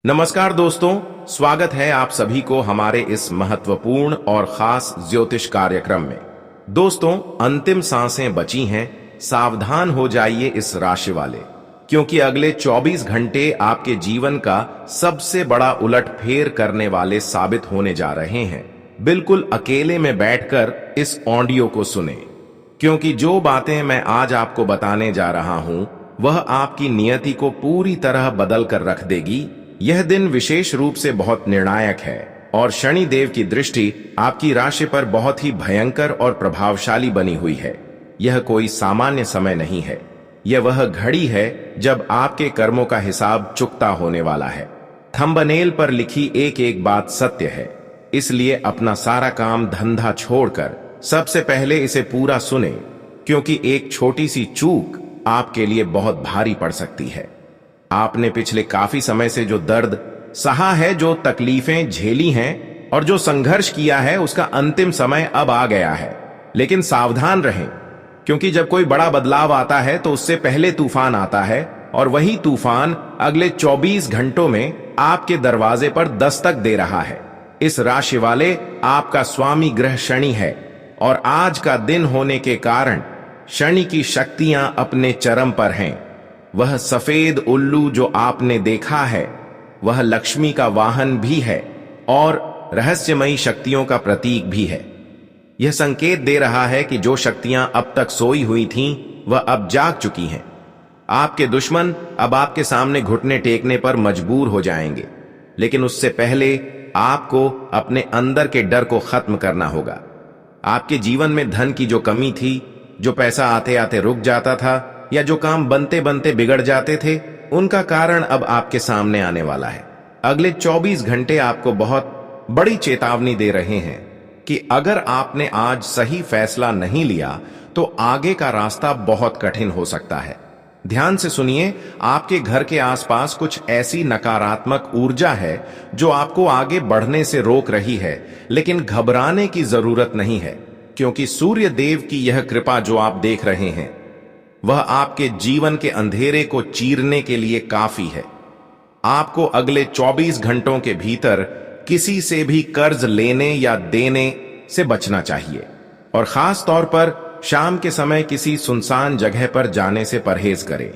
नमस्कार दोस्तों, स्वागत है आप सभी को हमारे इस महत्वपूर्ण और खास ज्योतिष कार्यक्रम में। दोस्तों, अंतिम सांसें बची हैं, सावधान हो जाइए इस राशि वाले, क्योंकि अगले 24 घंटे आपके जीवन का सबसे बड़ा उलटफेर करने वाले साबित होने जा रहे हैं। बिल्कुल अकेले में बैठकर इस ऑडियो को सुने, क्योंकि जो बातें मैं आज आपको बताने जा रहा हूं वह आपकी नियति को पूरी तरह बदल कर रख देगी। यह दिन विशेष रूप से बहुत निर्णायक है और शनि देव की दृष्टि आपकी राशि पर बहुत ही भयंकर और प्रभावशाली बनी हुई है। यह कोई सामान्य समय नहीं है, यह वह घड़ी है जब आपके कर्मों का हिसाब चुकता होने वाला है। थंबनेल पर लिखी एक एक बात सत्य है, इसलिए अपना सारा काम धंधा छोड़कर सबसे पहले इसे पूरा सुने, क्योंकि एक छोटी सी चूक आपके लिए बहुत भारी पड़ सकती है। आपने पिछले काफी समय से जो दर्द सहा है, जो तकलीफें झेली हैं और जो संघर्ष किया है, उसका अंतिम समय अब आ गया है। लेकिन सावधान रहें, क्योंकि जब कोई बड़ा बदलाव आता है तो उससे पहले तूफान आता है, और वही तूफान अगले 24 घंटों में आपके दरवाजे पर दस्तक दे रहा है। इस राशि वाले, आपका स्वामी ग्रह शनि है, और आज का दिन होने के कारण शनि की शक्तियां अपने चरम पर हैं। वह सफेद उल्लू जो आपने देखा है, वह लक्ष्मी का वाहन भी है और रहस्यमयी शक्तियों का प्रतीक भी है। यह संकेत दे रहा है कि जो शक्तियां अब तक सोई हुई थीं, वह अब जाग चुकी हैं। आपके दुश्मन अब आपके सामने घुटने टेकने पर मजबूर हो जाएंगे, लेकिन उससे पहले आपको अपने अंदर के डर को खत्म करना होगा। आपके जीवन में धन की जो कमी थी, जो पैसा आते आते रुक जाता था, या जो काम बनते बनते बिगड़ जाते थे, उनका कारण अब आपके सामने आने वाला है। अगले 24 घंटे आपको बहुत बड़ी चेतावनी दे रहे हैं कि अगर आपने आज सही फैसला नहीं लिया तो आगे का रास्ता बहुत कठिन हो सकता है। ध्यान से सुनिए, आपके घर के आसपास कुछ ऐसी नकारात्मक ऊर्जा है जो आपको आगे बढ़ने से रोक रही है, लेकिन घबराने की जरूरत नहीं है, क्योंकि सूर्य देव की यह कृपा जो आप देख रहे हैं, वह आपके जीवन के अंधेरे को चीरने के लिए काफी है। आपको अगले 24 घंटों के भीतर किसी से भी कर्ज लेने या देने से बचना चाहिए, और खास तौर पर शाम के समय किसी सुनसान जगह पर जाने से परहेज करें।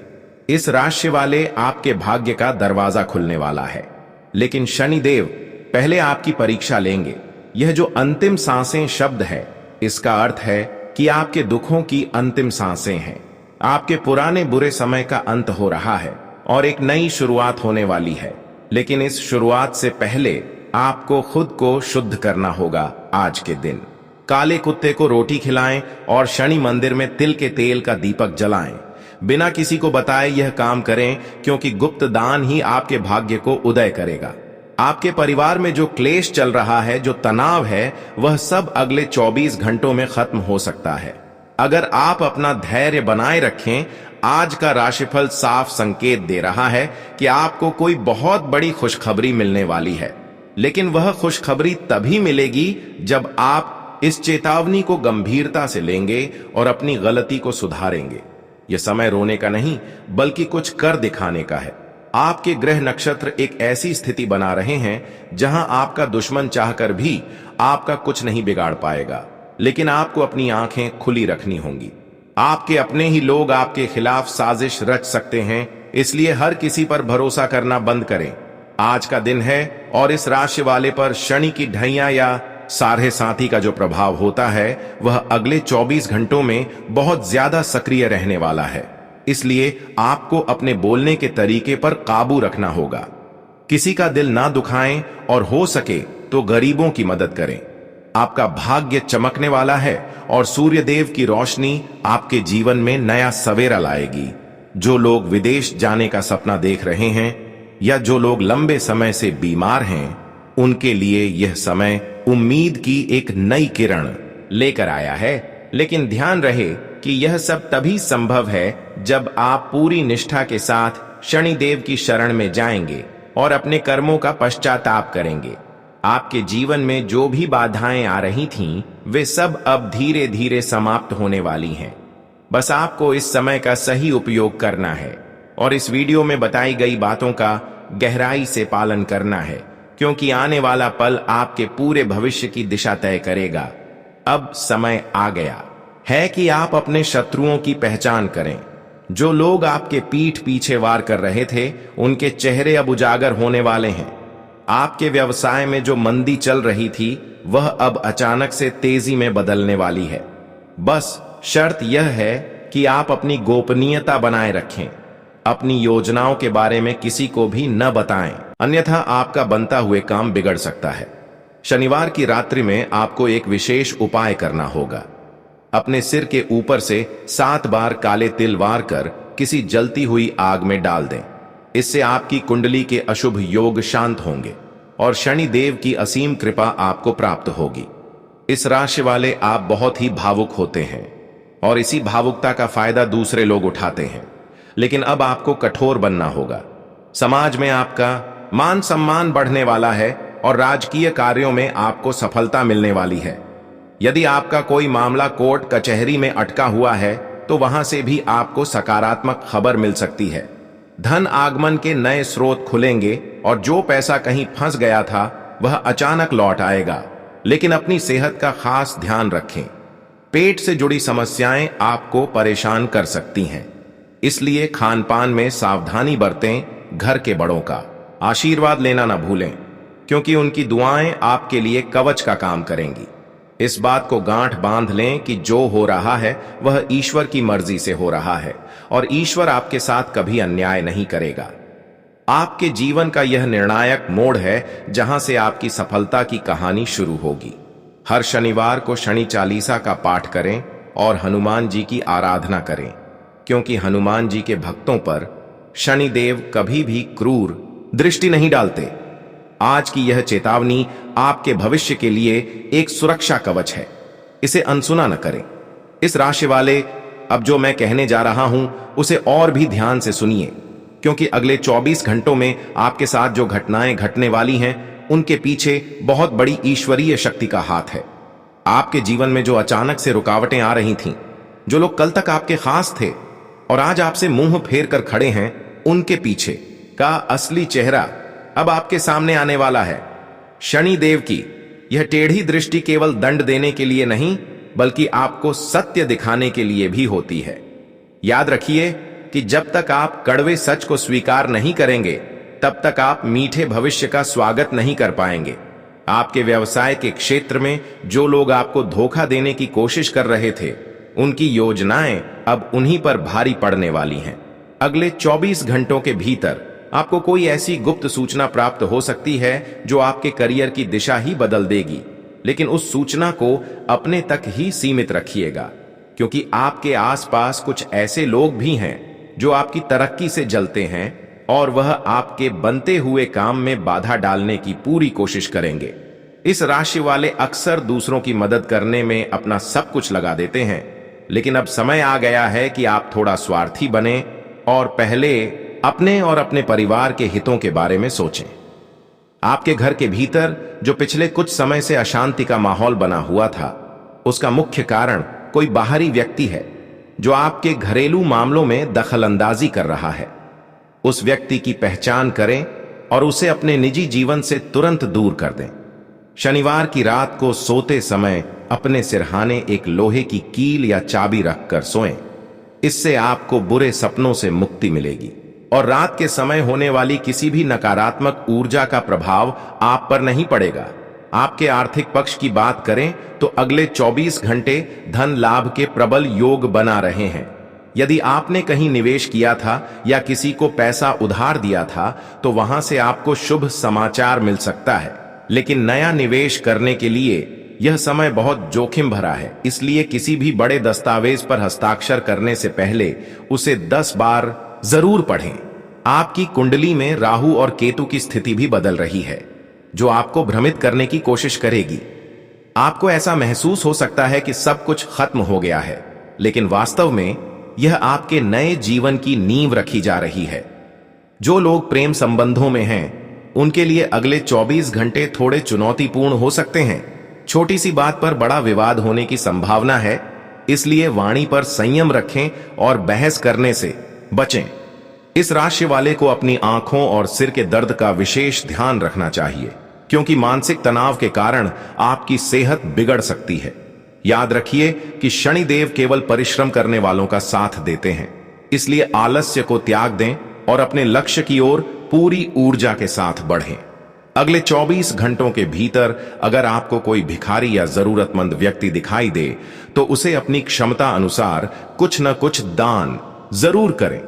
इस राशि वाले, आपके भाग्य का दरवाजा खुलने वाला है, लेकिन शनि देव पहले आपकी परीक्षा लेंगे। यह जो अंतिम सांसें शब्द है, इसका अर्थ है कि आपके दुखों की अंतिम सांसें हैं। आपके पुराने बुरे समय का अंत हो रहा है और एक नई शुरुआत होने वाली है, लेकिन इस शुरुआत से पहले आपको खुद को शुद्ध करना होगा। आज के दिन काले कुत्ते को रोटी खिलाएं और शनि मंदिर में तिल के तेल का दीपक जलाएं। बिना किसी को बताए यह काम करें, क्योंकि गुप्त दान ही आपके भाग्य को उदय करेगा। आपके परिवार में जो क्लेश चल रहा है, जो तनाव है, वह सब अगले 24 घंटों में खत्म हो सकता है अगर आप अपना धैर्य बनाए रखें। आज का राशिफल साफ संकेत दे रहा है कि आपको कोई बहुत बड़ी खुशखबरी मिलने वाली है, लेकिन वह खुशखबरी तभी मिलेगी जब आप इस चेतावनी को गंभीरता से लेंगे और अपनी गलती को सुधारेंगे। यह समय रोने का नहीं, बल्कि कुछ कर दिखाने का है। आपके ग्रह नक्षत्र एक ऐसी स्थिति बना रहे हैं जहां आपका दुश्मन चाहकर भी आपका कुछ नहीं बिगाड़ पाएगा, लेकिन आपको अपनी आंखें खुली रखनी होंगी। आपके अपने ही लोग आपके खिलाफ साजिश रच सकते हैं, इसलिए हर किसी पर भरोसा करना बंद करें। आज का दिन है और इस राशि वाले पर शनि की ढैया या साढ़े साथी का जो प्रभाव होता है, वह अगले 24 घंटों में बहुत ज्यादा सक्रिय रहने वाला है। इसलिए आपको अपने बोलने के तरीके पर काबू रखना होगा। किसी का दिल ना दुखाएं और हो सके तो गरीबों की मदद करें। आपका भाग्य चमकने वाला है और सूर्य देव की रोशनी आपके जीवन में नया सवेरा लाएगी। जो लोग विदेश जाने का सपना देख रहे हैं या जो लोग लंबे समय से बीमार हैं, उनके लिए यह समय उम्मीद की एक नई किरण लेकर आया है। लेकिन ध्यान रहे कि यह सब तभी संभव है जब आप पूरी निष्ठा के साथ शनि देव की शरण में जाएंगे और अपने कर्मों का पश्चाताप करेंगे। आपके जीवन में जो भी बाधाएं आ रही थीं, वे सब अब धीरे धीरे समाप्त होने वाली हैं। बस आपको इस समय का सही उपयोग करना है और इस वीडियो में बताई गई बातों का गहराई से पालन करना है, क्योंकि आने वाला पल आपके पूरे भविष्य की दिशा तय करेगा। अब समय आ गया है कि आप अपने शत्रुओं की पहचान करें। जो लोग आपके पीठ पीछे वार कर रहे थे, उनके चेहरे अब उजागर होने वाले हैं। आपके व्यवसाय में जो मंदी चल रही थी, वह अब अचानक से तेजी में बदलने वाली है। बस शर्त यह है कि आप अपनी गोपनीयता बनाए रखें, अपनी योजनाओं के बारे में किसी को भी न बताएं, अन्यथा आपका बनता हुए काम बिगड़ सकता है। शनिवार की रात्रि में आपको एक विशेष उपाय करना होगा। अपने सिर के ऊपर से 7 बार काले तिल वार कर किसी जलती हुई आग में डाल दें। इससे आपकी कुंडली के अशुभ योग शांत होंगे और शनि देव की असीम कृपा आपको प्राप्त होगी। इस राशि वाले आप बहुत ही भावुक होते हैं और इसी भावुकता का फायदा दूसरे लोग उठाते हैं, लेकिन अब आपको कठोर बनना होगा। समाज में आपका मान सम्मान बढ़ने वाला है और राजकीय कार्यों में आपको सफलता मिलने वाली है। यदि आपका कोई मामला कोर्ट कचहरी में अटका हुआ है, तो वहां से भी आपको सकारात्मक खबर मिल सकती है। धन आगमन के नए स्रोत खुलेंगे और जो पैसा कहीं फंस गया था, वह अचानक लौट आएगा। लेकिन अपनी सेहत का खास ध्यान रखें। पेट से जुड़ी समस्याएं आपको परेशान कर सकती हैं, इसलिए खान पान में सावधानी बरतें। घर के बड़ों का आशीर्वाद लेना न भूलें, क्योंकि उनकी दुआएं आपके लिए कवच का काम करेंगी। इस बात को गांठ बांध लें कि जो हो रहा है वह ईश्वर की मर्जी से हो रहा है और ईश्वर आपके साथ कभी अन्याय नहीं करेगा। आपके जीवन का यह निर्णायक मोड़ है जहां से आपकी सफलता की कहानी शुरू होगी। हर शनिवार को शनि चालीसा का पाठ करें और हनुमान जी की आराधना करें, क्योंकि हनुमान जी के भक्तों पर शनिदेव कभी भी क्रूर दृष्टि नहीं डालते। आज की यह चेतावनी आपके भविष्य के लिए एक सुरक्षा कवच है, इसे अनसुना न करें। इस राशि वाले, अब जो मैं कहने जा रहा हूं उसे और भी ध्यान से सुनिए, क्योंकि अगले 24 घंटों में आपके साथ जो घटनाएं घटने वाली हैं, उनके पीछे बहुत बड़ी ईश्वरीय शक्ति का हाथ है। आपके जीवन में जो अचानक से रुकावटें आ रही थीं, जो लोग कल तक आपके खास थे और आज आपसे मुंह फेर कर खड़े हैं, उनके पीछे का असली चेहरा अब आपके सामने आने वाला है। शनि देव की यह टेढ़ी दृष्टि केवल दंड देने के लिए नहीं, बल्कि आपको सत्य दिखाने के लिए भी होती है। याद रखिए कि जब तक आप कड़वे सच को स्वीकार नहीं करेंगे, तब तक आप मीठे भविष्य का स्वागत नहीं कर पाएंगे। आपके व्यवसाय के क्षेत्र में जो लोग आपको धोखा देने की कोशिश कर रहे थे, उनकी योजनाएं अब उन्हीं पर भारी पड़ने वाली हैं। अगले 24 घंटों के भीतर आपको कोई ऐसी गुप्त सूचना प्राप्त हो सकती है जो आपके करियर की दिशा ही बदल देगी, लेकिन उस सूचना को अपने तक ही सीमित रखिएगा, क्योंकि आपके आसपास कुछ ऐसे लोग भी हैं जो आपकी तरक्की से जलते हैं और वह आपके बनते हुए काम में बाधा डालने की पूरी कोशिश करेंगे। इस राशि वाले अक्सर दूसरों की मदद करने में अपना सब कुछ लगा देते हैं, लेकिन अब समय आ गया है कि आप थोड़ा स्वार्थी बने और पहले अपने और अपने परिवार के हितों के बारे में सोचें। आपके घर के भीतर जो पिछले कुछ समय से अशांति का माहौल बना हुआ था, उसका मुख्य कारण कोई बाहरी व्यक्ति है जो आपके घरेलू मामलों में दखलंदाजी कर रहा है। उस व्यक्ति की पहचान करें और उसे अपने निजी जीवन से तुरंत दूर कर दें। शनिवार की रात को सोते समय अपने सिरहाने एक लोहे की कील या चाबी रखकर सोएं। इससे आपको बुरे सपनों से मुक्ति मिलेगी और रात के समय होने वाली किसी भी नकारात्मक ऊर्जा का प्रभाव आप पर नहीं पड़ेगा। आपके आर्थिक पक्ष की बात करें तो अगले 24 घंटे धन लाभ के प्रबल योग बना रहे हैं। यदि आपने कहीं निवेश किया था या किसी को पैसा उधार दिया था, तो वहां से आपको शुभ समाचार मिल सकता है, लेकिन नया निवेश करने के लिए यह समय बहुत जोखिम भरा है। इसलिए किसी भी बड़े दस्तावेज पर हस्ताक्षर करने से पहले उसे 10 बार जरूर पढ़ें। आपकी कुंडली में राहु और केतु की स्थिति भी बदल रही है, जो आपको भ्रमित करने की कोशिश करेगी। आपको ऐसा महसूस हो सकता है कि सब कुछ खत्म हो गया है, लेकिन वास्तव में यह आपके नए जीवन की नींव रखी जा रही है। जो लोग प्रेम संबंधों में हैं, उनके लिए अगले 24 घंटे थोड़े चुनौतीपूर्ण हो सकते हैं। छोटी सी बात पर बड़ा विवाद होने की संभावना है, इसलिए वाणी पर संयम रखें और बहस करने से बचें। इस राशि वाले को अपनी आंखों और सिर के दर्द का विशेष ध्यान रखना चाहिए, क्योंकि मानसिक तनाव के कारण आपकी सेहत बिगड़ सकती है। याद रखिए कि शनिदेव केवल परिश्रम करने वालों का साथ देते हैं, इसलिए आलस्य को त्याग दें और अपने लक्ष्य की ओर पूरी ऊर्जा के साथ बढ़ें। अगले 24 घंटों के भीतर अगर आपको कोई भिखारी या जरूरतमंद व्यक्ति दिखाई दे तो उसे अपनी क्षमता अनुसार कुछ न कुछ दान जरूर करें।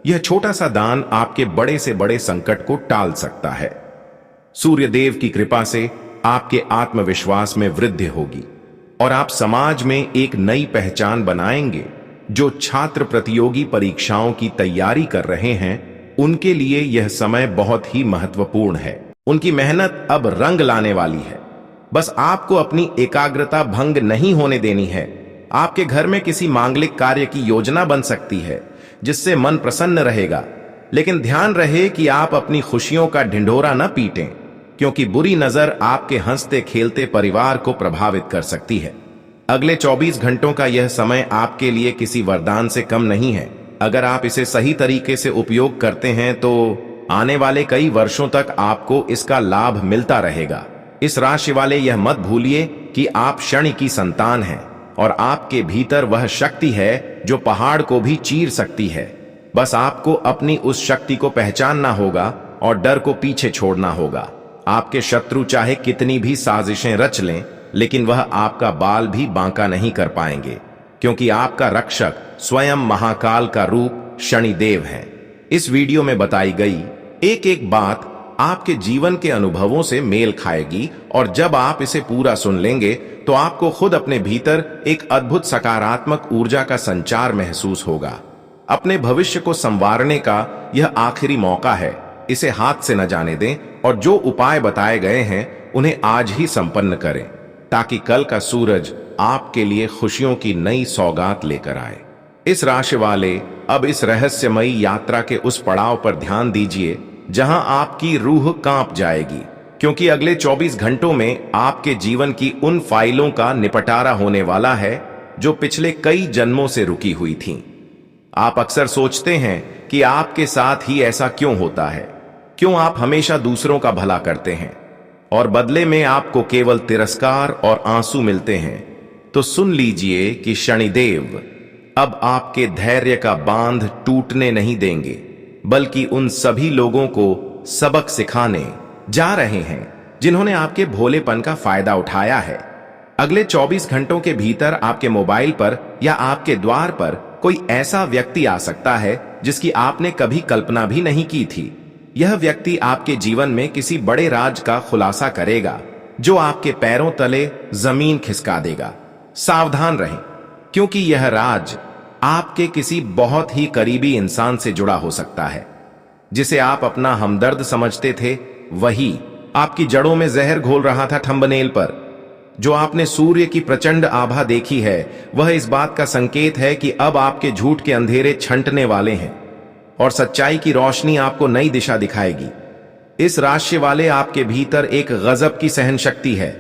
यह छोटा सा दान आपके बड़े से बड़े संकट को टाल सकता है। सूर्य देव की कृपा से आपके आत्मविश्वास में वृद्धि होगी और आप समाज में एक नई पहचान बनाएंगे। जो छात्र प्रतियोगी परीक्षाओं की तैयारी कर रहे हैं उनके लिए यह समय बहुत ही महत्वपूर्ण है। उनकी मेहनत अब रंग लाने वाली है। बस आपको अपनी एकाग्रता भंग नहीं होने देनी है। आपके घर में किसी मांगलिक कार्य की योजना बन सकती है जिससे मन प्रसन्न रहेगा, लेकिन ध्यान रहे कि आप अपनी खुशियों का ढिंढोरा न पीटें, क्योंकि बुरी नजर आपके हंसते खेलते परिवार को प्रभावित कर सकती है। अगले 24 घंटों का यह समय आपके लिए किसी वरदान से कम नहीं है। अगर आप इसे सही तरीके से उपयोग करते हैं तो आने वाले कई वर्षों तक आपको इसका लाभ मिलता रहेगा। इस राशि वाले यह मत भूलिए कि आप शनि की संतान हैं और आपके भीतर वह शक्ति है जो पहाड़ को भी चीर सकती है। बस आपको अपनी उस शक्ति को पहचानना होगा और डर को पीछे छोड़ना होगा। आपके शत्रु चाहे कितनी भी साजिशें रच लें, लेकिन वह आपका बाल भी बांका नहीं कर पाएंगे, क्योंकि आपका रक्षक स्वयं महाकाल का रूप शनिदेव है। इस वीडियो में बताई गई एक एक बात आपके जीवन के अनुभवों से मेल खाएगी और जब आप इसे पूरा सुन लेंगे तो आपको खुद अपने भीतर एक अद्भुत सकारात्मक ऊर्जा का संचार महसूस होगा। अपने भविष्य को संवारने का यह आखिरी मौका है। इसे हाथ से न जाने दें और जो उपाय बताए गए हैं उन्हें आज ही संपन्न करें, ताकि कल का सूरज आपके लिए खुशियों की नई सौगात लेकर आए। इस राशि वाले अब इस रहस्यमयी यात्रा के उस पड़ाव पर ध्यान दीजिए जहां आपकी रूह कांप जाएगी, क्योंकि अगले 24 घंटों में आपके जीवन की उन फाइलों का निपटारा होने वाला है जो पिछले कई जन्मों से रुकी हुई थीं। आप अक्सर सोचते हैं कि आपके साथ ही ऐसा क्यों होता है, क्यों आप हमेशा दूसरों का भला करते हैं और बदले में आपको केवल तिरस्कार और आंसू मिलते हैं। तो सुन लीजिए कि शनिदेव अब आपके धैर्य का बांध टूटने नहीं देंगे, बल्कि उन सभी लोगों को सबक सिखाने जा रहे हैं जिन्होंने आपके भोलेपन का फायदा उठाया है। अगले 24 घंटों के भीतर आपके मोबाइल पर या आपके द्वार पर कोई ऐसा व्यक्ति आ सकता है जिसकी आपने कभी कल्पना भी नहीं की थी। यह व्यक्ति आपके जीवन में किसी बड़े राज का खुलासा करेगा जो आपके पैरों तले जमीन खिसका देगा। सावधान रहें, क्योंकि यह राज आपके किसी बहुत ही करीबी इंसान से जुड़ा हो सकता है। जिसे आप अपना हमदर्द समझते थे वही आपकी जड़ों में जहर घोल रहा था। थंबनेल पर जो आपने सूर्य की प्रचंड आभा देखी है वह इस बात का संकेत है कि अब आपके झूठ के अंधेरे छंटने वाले हैं और सच्चाई की रोशनी आपको नई दिशा दिखाएगी। इस राशि वाले आपके भीतर एक गजब की सहन शक्ति है,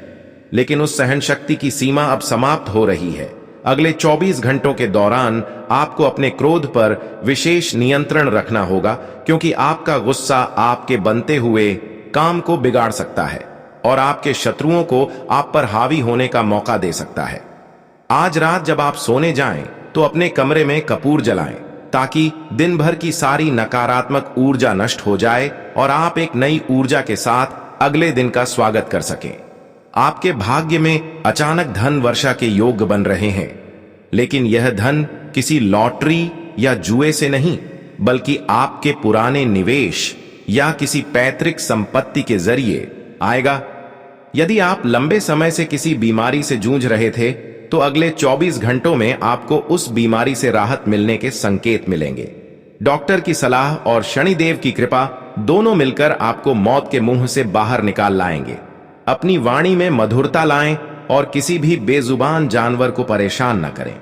लेकिन उस सहन शक्ति की सीमा अब समाप्त हो रही है। अगले 24 घंटों के दौरान आपको अपने क्रोध पर विशेष नियंत्रण रखना होगा, क्योंकि आपका गुस्सा आपके बनते हुए काम को बिगाड़ सकता है और आपके शत्रुओं को आप पर हावी होने का मौका दे सकता है। आज रात जब आप सोने जाएं तो अपने कमरे में कपूर जलाएं, ताकि दिन भर की सारी नकारात्मक ऊर्जा नष्ट हो जाए और आप एक नई ऊर्जा के साथ अगले दिन का स्वागत कर सकें। आपके भाग्य में अचानक धन वर्षा के योग बन रहे हैं, लेकिन यह धन किसी लॉटरी या जुए से नहीं, बल्कि आपके पुराने निवेश या किसी पैतृक संपत्ति के जरिए आएगा। यदि आप लंबे समय से किसी बीमारी से जूझ रहे थे तो अगले 24 घंटों में आपको उस बीमारी से राहत मिलने के संकेत मिलेंगे। डॉक्टर की सलाह और शनिदेव की कृपा दोनों मिलकर आपको मौत के मुंह से बाहर निकाल लाएंगे। अपनी वाणी में मधुरता लाएं और किसी भी बेजुबान जानवर को परेशान न करें,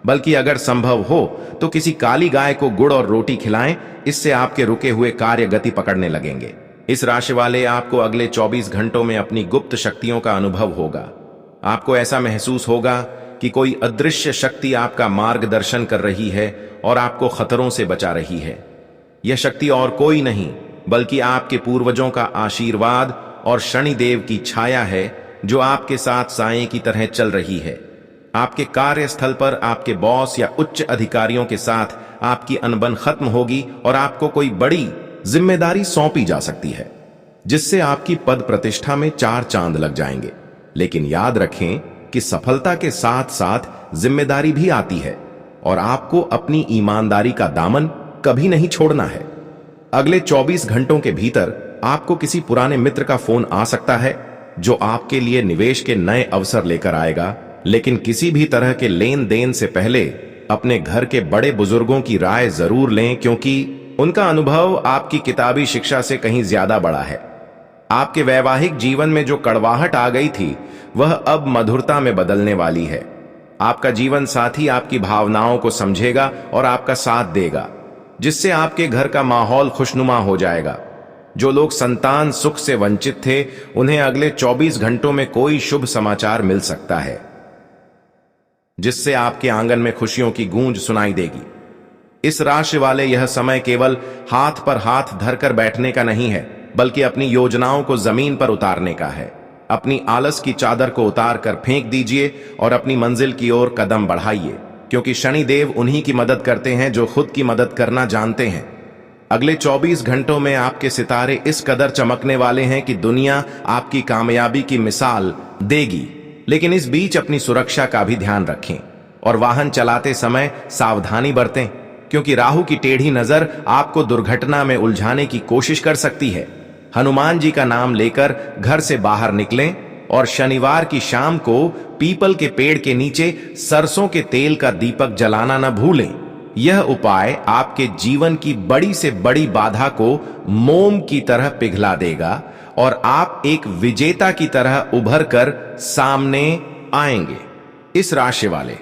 बल्कि अगर संभव हो तो किसी काली गाय को गुड़ और रोटी खिलाएं। इससे आपके रुके हुए कार्य गति पकड़ने लगेंगे। इस राशि वाले आपको अगले 24 घंटों में अपनी गुप्त शक्तियों का अनुभव होगा। आपको ऐसा महसूस होगा कि कोई अदृश्य शक्ति आपका मार्गदर्शन कर रही है और आपको खतरों से बचा रही है। यह शक्ति और कोई नहीं बल्कि आपके पूर्वजों का आशीर्वाद और शनिदेव की छाया है, जो आपके साथ साए की तरह चल रही है। आपके कार्यस्थल पर आपके बॉस या उच्च अधिकारियों के साथ आपकी अनबन खत्म होगी और आपको कोई बड़ी जिम्मेदारी सौंपी जा सकती है, जिससे आपकी पद प्रतिष्ठा में 4 चांद लग जाएंगे। लेकिन याद रखें कि सफलता के साथ साथ जिम्मेदारी भी आती है और आपको अपनी ईमानदारी का दामन कभी नहीं छोड़ना है। अगले 24 घंटों के भीतर आपको किसी पुराने मित्र का फोन आ सकता है, जो आपके लिए निवेश के नए अवसर लेकर आएगा। लेकिन किसी भी तरह के लेन देन से पहले अपने घर के बड़े बुजुर्गों की राय जरूर लें, क्योंकि उनका अनुभव आपकी किताबी शिक्षा से कहीं ज्यादा बड़ा है। आपके वैवाहिक जीवन में जो कड़वाहट आ गई थी, वह अब मधुरता में बदलने वाली है। आपका जीवन साथी आपकी भावनाओं को समझेगा और आपका साथ देगा, जिससे आपके घर का माहौल खुशनुमा हो जाएगा। जो लोग संतान सुख से वंचित थे, उन्हें अगले 24 घंटों में कोई शुभ समाचार मिल सकता है, जिससे आपके आंगन में खुशियों की गूंज सुनाई देगी। इस राशि वाले यह समय केवल हाथ पर हाथ धरकर बैठने का नहीं है, बल्कि अपनी योजनाओं को जमीन पर उतारने का है। अपनी आलस की चादर को उतार कर फेंक दीजिए और अपनी मंजिल की ओर कदम बढ़ाइए, क्योंकि शनिदेव उन्हीं की मदद करते हैं जो खुद की मदद करना जानते हैं। अगले 24 घंटों में आपके सितारे इस कदर चमकने वाले हैं कि दुनिया आपकी कामयाबी की मिसाल देगी। लेकिन इस बीच अपनी सुरक्षा का भी ध्यान रखें और वाहन चलाते समय सावधानी बरतें, क्योंकि राहु की टेढ़ी नजर आपको दुर्घटना में उलझाने की कोशिश कर सकती है। हनुमान जी का नाम लेकर घर से बाहर निकलें और शनिवार की शाम को पीपल के पेड़ के नीचे सरसों के तेल का दीपक जलाना न भूलें। यह उपाय आपके जीवन की बड़ी से बड़ी बाधा को मोम की तरह पिघला देगा और आप एक विजेता की तरह उभर कर सामने आएंगे। इस राशि वाले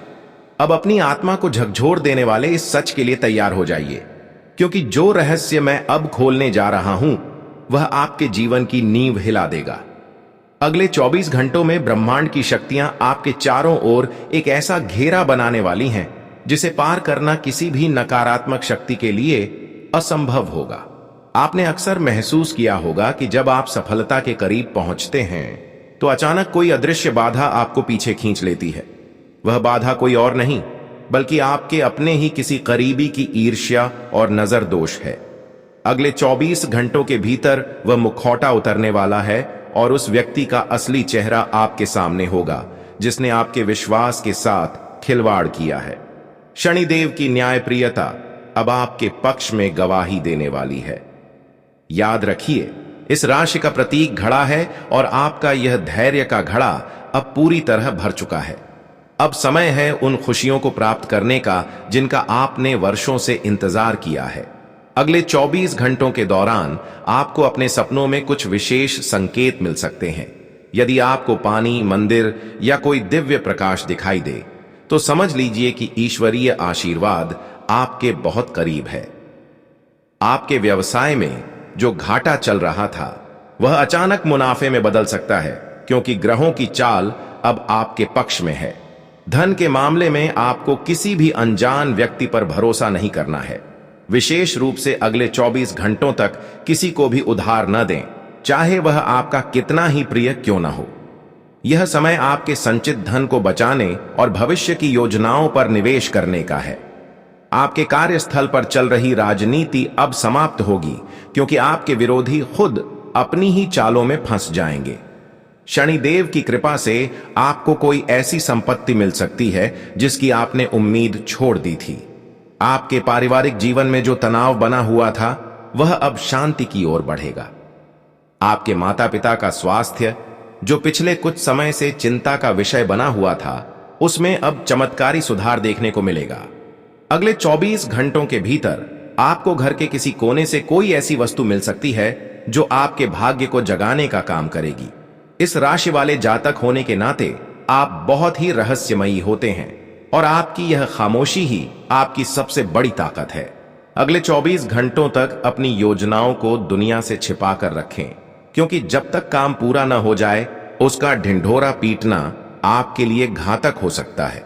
अब अपनी आत्मा को झकझोर देने वाले इस सच के लिए तैयार हो जाइए, क्योंकि जो रहस्य मैं अब खोलने जा रहा हूं, वह आपके जीवन की नींव हिला देगा। अगले 24 घंटों में ब्रह्मांड की शक्तियां आपके चारों ओर एक ऐसा घेरा बनाने वाली हैं, जिसे पार करना किसी भी नकारात्मक शक्ति के लिए असंभव होगा। आपने अक्सर महसूस किया होगा कि जब आप सफलता के करीब पहुंचते हैं, तो अचानक कोई अदृश्य बाधा आपको पीछे खींच लेती है। वह बाधा कोई और नहीं बल्कि आपके अपने ही किसी करीबी की ईर्ष्या और नजर दोष है। अगले 24 घंटों के भीतर वह मुखौटा उतरने वाला है और उस व्यक्ति का असली चेहरा आपके सामने होगा, जिसने आपके विश्वास के साथ खिलवाड़ किया है। शनिदेव की न्यायप्रियता अब आपके पक्ष में गवाही देने वाली है। याद रखिए, इस राशि का प्रतीक घड़ा है और आपका यह धैर्य का घड़ा अब पूरी तरह भर चुका है। अब समय है उन खुशियों को प्राप्त करने का जिनका आपने वर्षों से इंतजार किया है। अगले 24 घंटों के दौरान आपको अपने सपनों में कुछ विशेष संकेत मिल सकते हैं। यदि आपको पानी, मंदिर या कोई दिव्य प्रकाश दिखाई दे, तो समझ लीजिए कि ईश्वरीय आशीर्वाद आपके बहुत करीब है। आपके व्यवसाय में जो घाटा चल रहा था, वह अचानक मुनाफे में बदल सकता है, क्योंकि ग्रहों की चाल अब आपके पक्ष में है। धन के मामले में आपको किसी भी अनजान व्यक्ति पर भरोसा नहीं करना है। विशेष रूप से अगले 24 घंटों तक किसी को भी उधार न दें, चाहे वह आपका कितना ही प्रिय क्यों न हो। यह समय आपके संचित धन को बचाने और भविष्य की योजनाओं पर निवेश करने का है। आपके कार्यस्थल पर चल रही राजनीति अब समाप्त होगी, क्योंकि आपके विरोधी खुद अपनी ही चालों में फंस जाएंगे। शनिदेव की कृपा से आपको कोई ऐसी संपत्ति मिल सकती है जिसकी आपने उम्मीद छोड़ दी थी। आपके पारिवारिक जीवन में जो तनाव बना हुआ था, वह अब शांति की ओर बढ़ेगा। आपके माता पिता का स्वास्थ्य, जो पिछले कुछ समय से चिंता का विषय बना हुआ था, उसमें अब चमत्कारी सुधार देखने को मिलेगा। अगले 24 घंटों के भीतर आपको घर के किसी कोने से कोई ऐसी वस्तु मिल सकती है जो आपके भाग्य को जगाने का काम करेगी। इस राशि वाले जातक होने के नाते आप बहुत ही रहस्यमयी होते हैं और आपकी यह खामोशी ही आपकी सबसे बड़ी ताकत है। अगले 24 घंटों तक अपनी योजनाओं को दुनिया से छिपा कर रखें, क्योंकि जब तक काम पूरा न हो जाए, उसका ढिंढोरा पीटना आपके लिए घातक हो सकता है।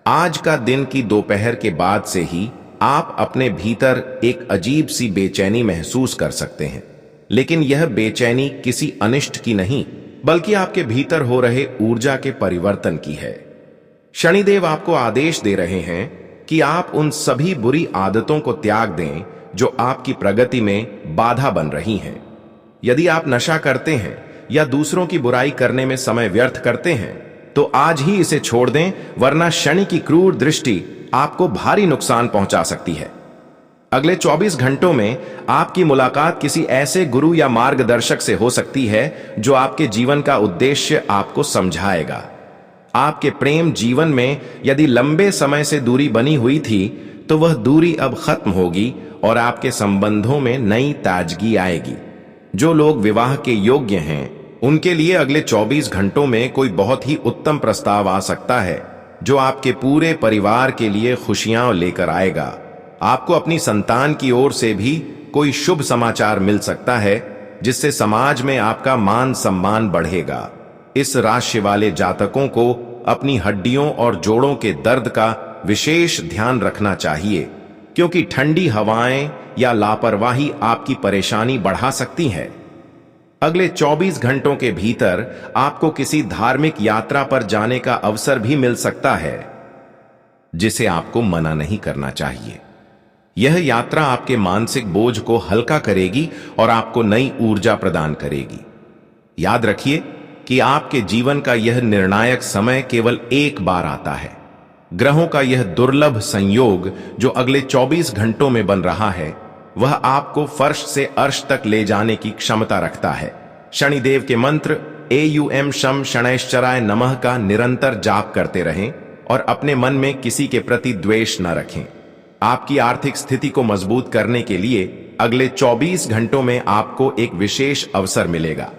आज का दिन की दोपहर के बाद से ही आप अपने भीतर एक अजीब सी बेचैनी महसूस कर सकते हैं, लेकिन यह बेचैनी किसी अनिष्ट की नहीं, बल्कि आपके भीतर हो रहे ऊर्जा के परिवर्तन की है। शनिदेव आपको आदेश दे रहे हैं कि आप उन सभी बुरी आदतों को त्याग दें जो आपकी प्रगति में बाधा बन रही हैं। यदि आप नशा करते हैं या दूसरों की बुराई करने में समय व्यर्थ करते हैं, तो आज ही इसे छोड़ दें, वरना शनि की क्रूर दृष्टि आपको भारी नुकसान पहुंचा सकती है। अगले 24 घंटों में आपकी मुलाकात किसी ऐसे गुरु या मार्गदर्शक से हो सकती है जो आपके जीवन का उद्देश्य आपको समझाएगा। आपके प्रेम जीवन में यदि लंबे समय से दूरी बनी हुई थी, तो वह दूरी अब खत्म होगी और आपके संबंधों में नई ताजगी आएगी। जो लोग विवाह के योग्य हैं, उनके लिए अगले 24 घंटों में कोई बहुत ही उत्तम प्रस्ताव आ सकता है जो आपके पूरे परिवार के लिए खुशियां लेकर आएगा। आपको अपनी संतान की ओर से भी कोई शुभ समाचार मिल सकता है, जिससे समाज में आपका मान सम्मान बढ़ेगा। इस राशि वाले जातकों को अपनी हड्डियों और जोड़ों के दर्द का विशेष ध्यान रखना चाहिए, क्योंकि ठंडी हवाएं या लापरवाही आपकी परेशानी बढ़ा सकती है। अगले 24 घंटों के भीतर आपको किसी धार्मिक यात्रा पर जाने का अवसर भी मिल सकता है, जिसे आपको मना नहीं करना चाहिए। यह यात्रा आपके मानसिक बोझ को हल्का करेगी और आपको नई ऊर्जा प्रदान करेगी। याद रखिए कि आपके जीवन का यह निर्णायक समय केवल एक बार आता है। ग्रहों का यह दुर्लभ संयोग जो अगले 24 घंटों में बन रहा है, वह आपको फर्श से अर्श तक ले जाने की क्षमता रखता है। शनिदेव के मंत्र एयुएम शम शनैश्चराय नमः का निरंतर जाप करते रहें और अपने मन में किसी के प्रति द्वेष न रखें। आपकी आर्थिक स्थिति को मजबूत करने के लिए अगले 24 घंटों में आपको एक विशेष अवसर मिलेगा।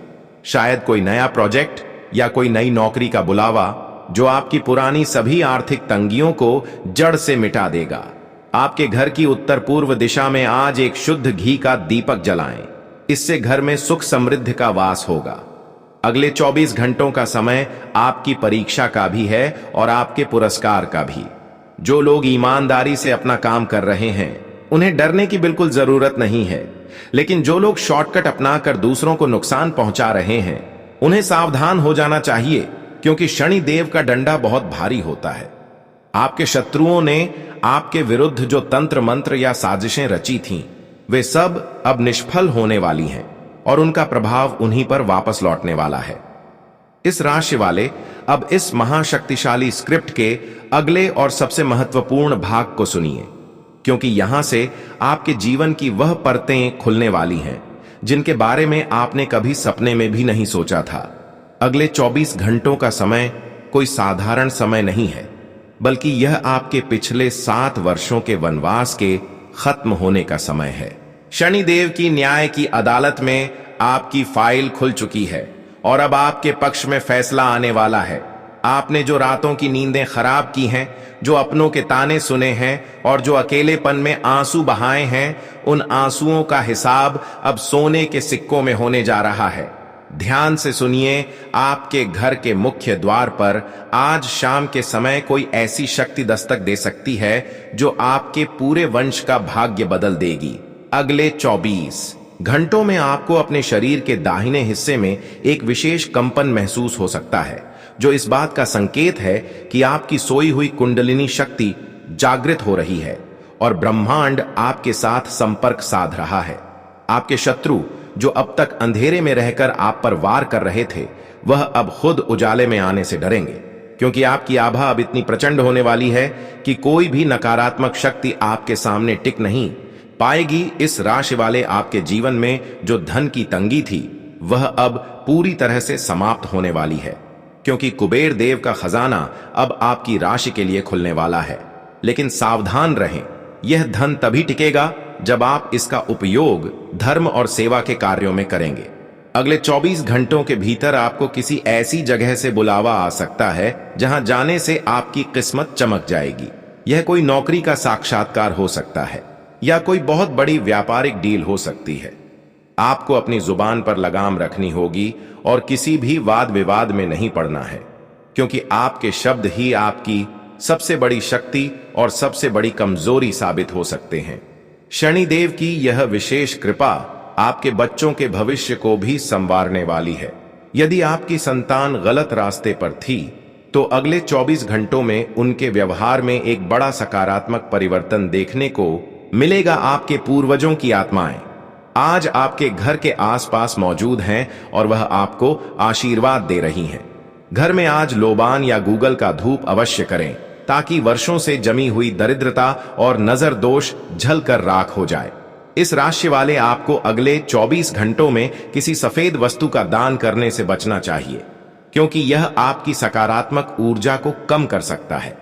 शायद कोई नया प्रोजेक्ट या कोई नई नौकरी का बुलावा जो आपकी पुरानी सभी आर्थिक तंगियों को जड़ से मिटा देगा। आपके घर की उत्तर पूर्व दिशा में आज एक शुद्ध घी का दीपक जलाएं। इससे घर में सुख समृद्धि का वास होगा। अगले 24 घंटों का समय आपकी परीक्षा का भी है और आपके पुरस्कार का भी। जो लोग ईमानदारी से अपना काम कर रहे हैं, उन्हें डरने की बिल्कुल जरूरत नहीं है, लेकिन जो लोग शॉर्टकट अपनाकर दूसरों को नुकसान पहुंचा रहे हैं, उन्हें सावधान हो जाना चाहिए, क्योंकि शनि देव का डंडा बहुत भारी होता है। आपके शत्रुओं ने आपके विरुद्ध जो तंत्र मंत्र या साजिशें रची थीं, वे सब अब निष्फल होने वाली हैं और उनका प्रभाव उन्हीं पर वापस लौटने वाला है। इस राशि वाले अब इस महाशक्तिशाली स्क्रिप्ट के अगले और सबसे महत्वपूर्ण भाग को सुनिए, क्योंकि यहां से आपके जीवन की वह परतें खुलने वाली हैं जिनके बारे में आपने कभी सपने में भी नहीं सोचा था। अगले 24 घंटों का समय कोई साधारण समय नहीं है, बल्कि यह आपके पिछले 7 वर्षों के वनवास के खत्म होने का समय है। शनिदेव की न्याय की अदालत में आपकी फाइल खुल चुकी है और अब आपके पक्ष में फैसला आने वाला है। आपने जो रातों की नींदें खराब की हैं, जो अपनों के ताने सुने हैं और जो अकेलेपन में आंसू बहाए हैं, उन आंसुओं का हिसाब अब सोने के सिक्कों में होने जा रहा है। ध्यान से सुनिए, आपके घर के मुख्य द्वार पर आज शाम के समय कोई ऐसी शक्ति दस्तक दे सकती है जो आपके पूरे वंश का भाग्य बदल देगी। अगले 24 घंटों में आपको अपने शरीर के दाहिने हिस्से में एक विशेष कंपन महसूस हो सकता है, जो इस बात का संकेत है कि आपकी सोई हुई कुंडलिनी शक्ति जागृत हो रही है और ब्रह्मांड आपके साथ संपर्क साध रहा है। आपके शत्रु जो अब तक अंधेरे में रहकर आप पर वार कर रहे थे, वह अब खुद उजाले में आने से डरेंगे, क्योंकि आपकी आभा अब इतनी प्रचंड होने वाली है कि कोई भी नकारात्मक शक्ति आपके सामने टिक नहीं पाएगी। इस राशि वाले आपके जीवन में जो धन की तंगी थी, वह अब पूरी तरह से समाप्त होने वाली है, क्योंकि कुबेर देव का खजाना अब आपकी राशि के लिए खुलने वाला है। लेकिन सावधान रहें, यह धन तभी टिकेगा जब आप इसका उपयोग धर्म और सेवा के कार्यों में करेंगे। अगले 24 घंटों के भीतर आपको किसी ऐसी जगह से बुलावा आ सकता है जहां जाने से आपकी किस्मत चमक जाएगी। यह कोई नौकरी का साक्षात्कार हो सकता है या कोई बहुत बड़ी व्यापारिक डील हो सकती है। आपको अपनी जुबान पर लगाम रखनी होगी और किसी भी वाद विवाद में नहीं पड़ना है, क्योंकि आपके शब्द ही आपकी सबसे बड़ी शक्ति और सबसे बड़ी कमजोरी साबित हो सकते हैं। शनिदेव की यह विशेष कृपा आपके बच्चों के भविष्य को भी संवारने वाली है। यदि आपकी संतान गलत रास्ते पर थी तो अगले 24 घंटों में उनके व्यवहार में एक बड़ा सकारात्मक परिवर्तन देखने को मिलेगा। आपके पूर्वजों की आत्माएं आज आपके घर के आसपास मौजूद हैं और वह आपको आशीर्वाद दे रही हैं। घर में आज लोबान या गूगल का धूप अवश्य करें ताकि वर्षों से जमी हुई दरिद्रता और नजर दोष झलकर राख हो जाए। इस राशि वाले आपको अगले 24 घंटों में किसी सफेद वस्तु का दान करने से बचना चाहिए, क्योंकि यह आपकी सकारात्मक ऊर्जा को कम कर सकता है।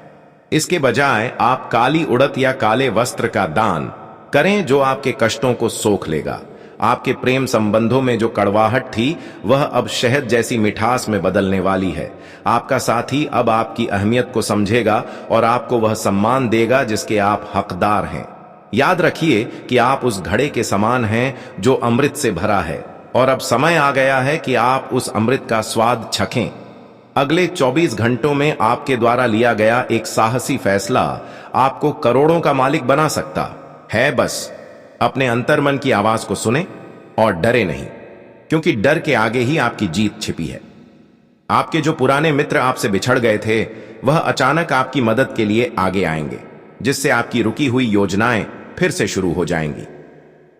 इसके बजाय आप काली उड़द या काले वस्त्र का दान करें जो आपके कष्टों को सोख लेगा। आपके प्रेम संबंधों में जो कड़वाहट थी वह अब शहद जैसी मिठास में बदलने वाली है। आपका साथी अब आपकी अहमियत को समझेगा और आपको वह सम्मान देगा जिसके आप हकदार हैं। याद रखिए कि आप उस घड़े के समान हैं जो अमृत से भरा है और अब समय आ गया है कि आप उस अमृत का स्वाद चखें। अगले 24 घंटों में आपके द्वारा लिया गया एक साहसी फैसला आपको करोड़ों का मालिक बना सकता है। बस अपने अंतर्मन की आवाज को सुने और डरे नहीं, क्योंकि डर के आगे ही आपकी जीत छिपी है। आपके जो पुराने मित्र आपसे बिछड़ गए थे वह अचानक आपकी मदद के लिए आगे आएंगे, जिससे आपकी रुकी हुई योजनाएं फिर से शुरू हो जाएंगी।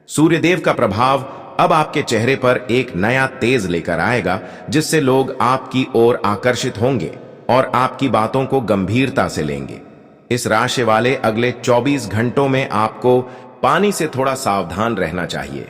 सूर्यदेव का प्रभाव अब आपके चेहरे पर एक नया तेज लेकर आएगा, जिससे लोग आपकी ओर आकर्षित होंगे और आपकी बातों को गंभीरता से लेंगे। इस राशि वाले अगले 24 घंटों में आपको पानी से थोड़ा सावधान रहना चाहिए।